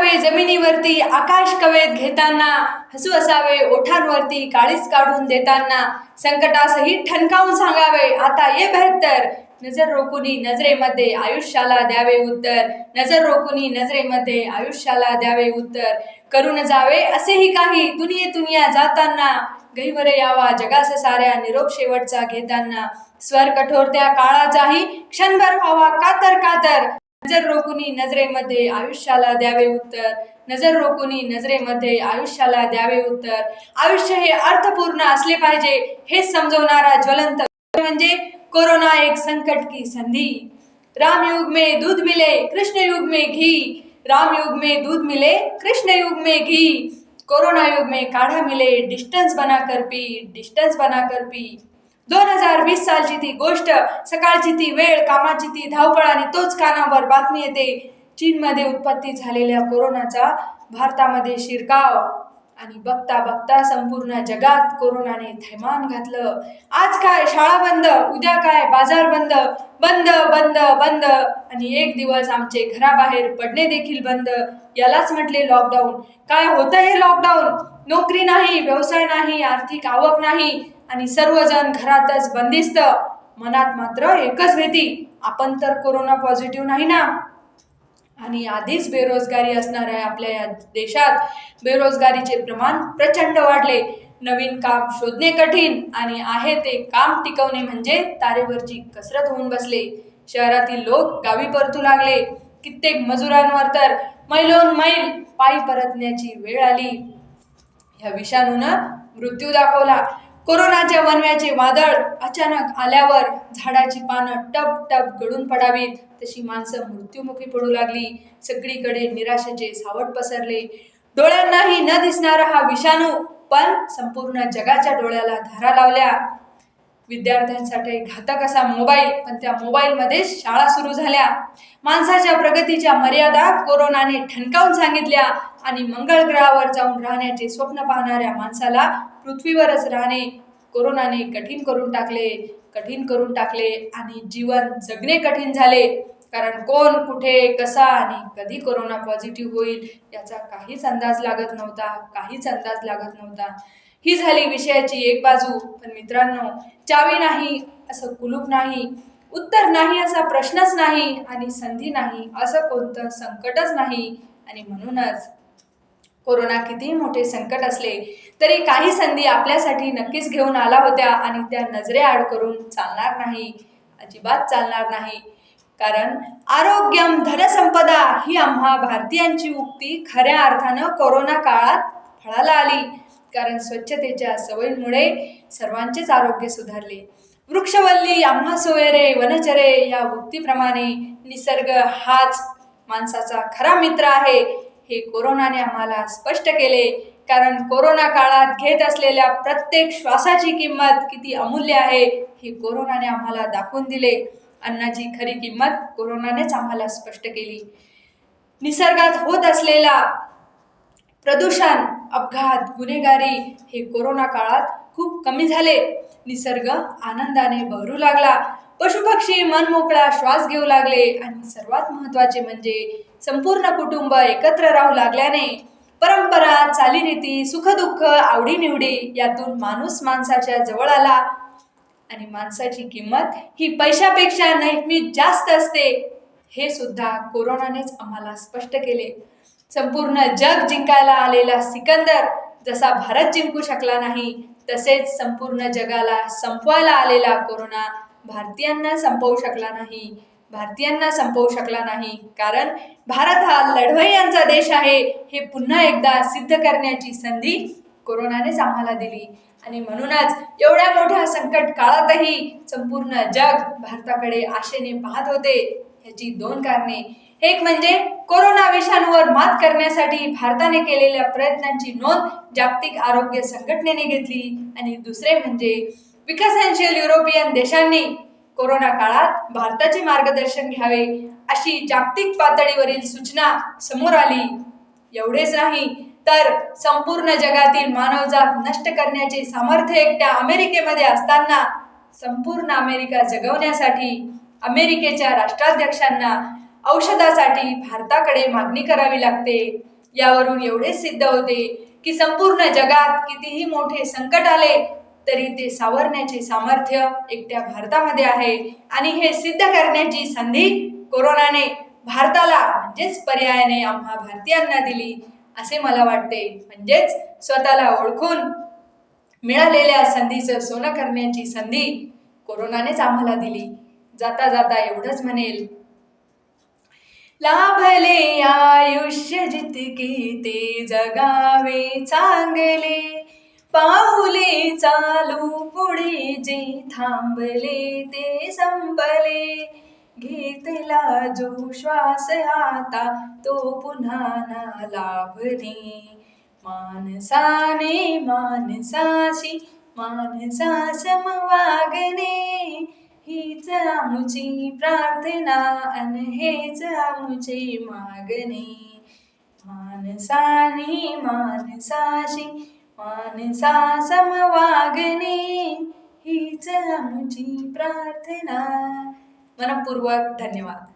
असावे जमिनीवरती आकाश कवेत घेताना, हसू असावे ओठांवरती काळीच काढून देताना, संकटासही ठणकावून सांगावे आता ये बेहत्तर, नजर रोखुनी नजरेमध्ये आयुष्याला द्यावे उत्तर, नजर रोखुनी नजरेमध्ये आयुष्याला द्यावे उत्तर, करून जावे असेही काही दुनियेतून या जाताना, गैवर यावा जगास साऱ्या निरोप शेवटचा घेताना, स्वर कठोर त्या काळाचाही क्षणभर व्हावा कातर कातर, नजर रोखुनी नजरेमध्ये आयुष्याला द्यावे उत्तर, नजर रोखुनी नजरेमध्ये आयुष्याला द्यावे उत्तर. आयुष्य हे अर्थपूर्ण असले पाहिजे हे समजवणारा ज्वलंत म्हणजे कोरोना एक संकट की संधि. राम युग में दूध मिले कृष्ण युग में घी, राम युग में दूध मिले कृष्ण युग में घी, कोरोना युग में काढ़ा मिले डिस्टन्स बनाकर पी, डिस्टन्स बनाकर पी. 2020 सालची ती गोष्ट, सकाळची ती वेळ, कामाची ती धावपळ आणि तोच कानावर बातमी येते चीनमध्ये उत्पत्ती झालेल्या कोरोनाचा भारतामध्ये शिरकाव. आणि बघता बघता संपूर्ण जगात कोरोनाने थैमान घातलं. आज काय शाळा बंद, उद्या काय बाजार बंद, बंद बंद बंद, आणि एक दिवस आमचे घराबाहेर पडणे देखील बंद. यालाच म्हटले लॉकडाऊन. काय होतं हे लॉकडाऊन? नोकरी नाही, व्यवसाय नाही, आर्थिक आवक नाही आणि सर्वजण घरातच बंदिस्त. मनात मात्र एकच भीती, आपण तर कोरोना पॉझिटिव्ह नाही ना. आणि आधीच बेरोजगारी असणाऱ्या आपल्या या देशात बेरोजगारीचे प्रमाण प्रचंड वाढले. नवीन काम शोधणे कठीण आणि आहे ते काम टिकवणे म्हणजे तारेवरची कसरत होऊन बसले. शहरातील लोक गावी परतू लागले. कित्येक मजुरांवर तर मैलोन मैल पायी परतण्याची वेळ आली. या विषाणूनं मृत्यू दाखवला. कोरोनाच्या वणव्याचे वादळ अचानक आल्यावर झाडाची पानं टप टप गळून पडावीत तशी माणसं मृत्युमुखी पडू लागली. सगळीकडे निराशेचे सावट पसरले. डोळ्यांनाही न दिसणारा हा विषाणू पण संपूर्ण जगाच्या डोळ्याला धारा लावल्या. विद्यार्थ्यांसाठी घातक असा मोबाईल, पण त्या मोबाईलमध्येच शाळा सुरू झाल्या. माणसाच्या प्रगतीच्या मर्यादा कोरोनाने ठणकावून सांगितल्या आणि मंगळ ग्रहावर जाऊन राहण्याचे स्वप्न पाहणाऱ्या माणसाला पृथ्वीवरच राहणे कोरोनाने कठीण करून टाकले आणि जीवन जगणे कठीण झाले. कारण कोण कुठे कसा आणि कधी कोरोना पॉझिटिव्ह होईल याचा काहीच अंदाज लागत नव्हता. ही झाली विषयाची एक बाजू. पण मित्रांनो, चावी नाही असं कुलूप नाही, उत्तर नाही असा प्रश्नच नाही आणि संधी नाही असं कोणतं संकटच नाही. आणि म्हणूनच कोरोना कितीही मोठे संकट असले तरी काही संधी आपल्यासाठी नक्कीच घेऊन आला होत्या आणि त्या नजरेआड करून चालणार नाही, अजिबात चालणार नाही. कारण आरोग्यम धनसंपदा ही आम्हा भारतीयांची उक्ती खऱ्या अर्थानं कोरोना काळात फळाला आली. कारण स्वच्छतेच्या सवयींमुळे सर्वांचेच आरोग्य सुधारले. वृक्षवल्ली आम्हा सोयरे वनचरे या उक्तीप्रमाणे निसर्ग हाच माणसाचा खरा मित्र आहे हे कोरोनाने आम्हाला स्पष्ट केले. कारण कोरोना काळात घेत असलेल्या प्रत्येक श्वासाची किंमत किती अमूल्य आहे हे कोरोनाने आम्हाला दाखवून दिले. अन्नाची खरी किंमत कोरोनानेच आम्हाला स्पष्ट केली. निसर्गात होत असलेला प्रदूषण, अपघात, गुन्हेगारी हे कोरोना काळात खूप कमी झाले. निसर्ग आनंदाने बहरू लागला. पशुपक्षी मनमोकळा श्वास घेऊ लागले आणि सर्वात महत्त्वाचे म्हणजे संपूर्ण कुटुंब एकत्र राहू लागल्याने परंपरा, चालीरीती, सुखदुःख, आवडीनिवडी यातून माणूस माणसाच्या जवळ आला. आणि माणसाची किंमत ही पैशापेक्षा नेहमी जास्त असते हे सुद्धा कोरोनानेच आम्हाला स्पष्ट केले. संपूर्ण जग जिंकायला आलेला सिकंदर जसा भारत जिंकू शकला नाही, तसेच संपूर्ण जगाला संपवायला आलेला कोरोना भारतीयांना संपवू शकला नाही. कारण भारत हा लढवय्यांचा देश आहे हे पुन्हा एकदा सिद्ध करण्याची संधी कोरोनानेच आम्हाला दिली. आणि म्हणूनच एवढ्या मोठ्या संकट काळातही संपूर्ण जग भारताकडे आशेने पाहत होते. ह्याची दोन कारणे. एक म्हणजे कोरोना विषाणूवर मात करण्यासाठी भारताने केलेल्या प्रयत्नांची नोंद जागतिक आरोग्य संघटनेने घेतली आणि दुसरे म्हणजे विकसनशील युरोपियन देशांनी कोरोना काळात भारताचे मार्गदर्शन घ्यावे अशी जागतिक पातळीवरील सूचना समोर आली. एवढेच नाही तर संपूर्ण जगातील मानवजात नष्ट करण्याचे सामर्थ्य एकट्या अमेरिकेमध्ये असताना संपूर्ण अमेरिका जगवण्यासाठी अमेरिकेच्या राष्ट्राध्यक्षांना औषधासाठी भारताकडे मागणी करावी लागते. यावरून एवढेच सिद्ध होते की संपूर्ण जगात कितीही मोठे संकट आले तरी ते सावरण्याचे सामर्थ्य एकट्या भारतामध्ये आहे आणि हे सिद्ध करण्याची संधी कोरोनाने भारताला म्हणजेच पर्यायाने आम्हा भारतीयांना दिली असे मला वाटते. म्हणजेच स्वतःला ओळखून मिळालेल्या संधीचं सोनं करण्याची संधी कोरोनानेच आम्हाला दिली. जाता जाता एवढंच म्हणेल, लाभले आयुष्य जितके ते जगावे चांगले, पाऊले चालू पुढे जे थांबले ते संपले, घेतला जो श्वास आता तो पुन्हा ना लाभणे, माणसाने माणसाशी माणसासम वागणे, हीच आमुची प्रार्थना अन हेच आमुचे मागणे, माणसाने माणसाशी माणसासम वागणे, हीच आमुची प्रार्थना. मनपूर्वक धन्यवाद.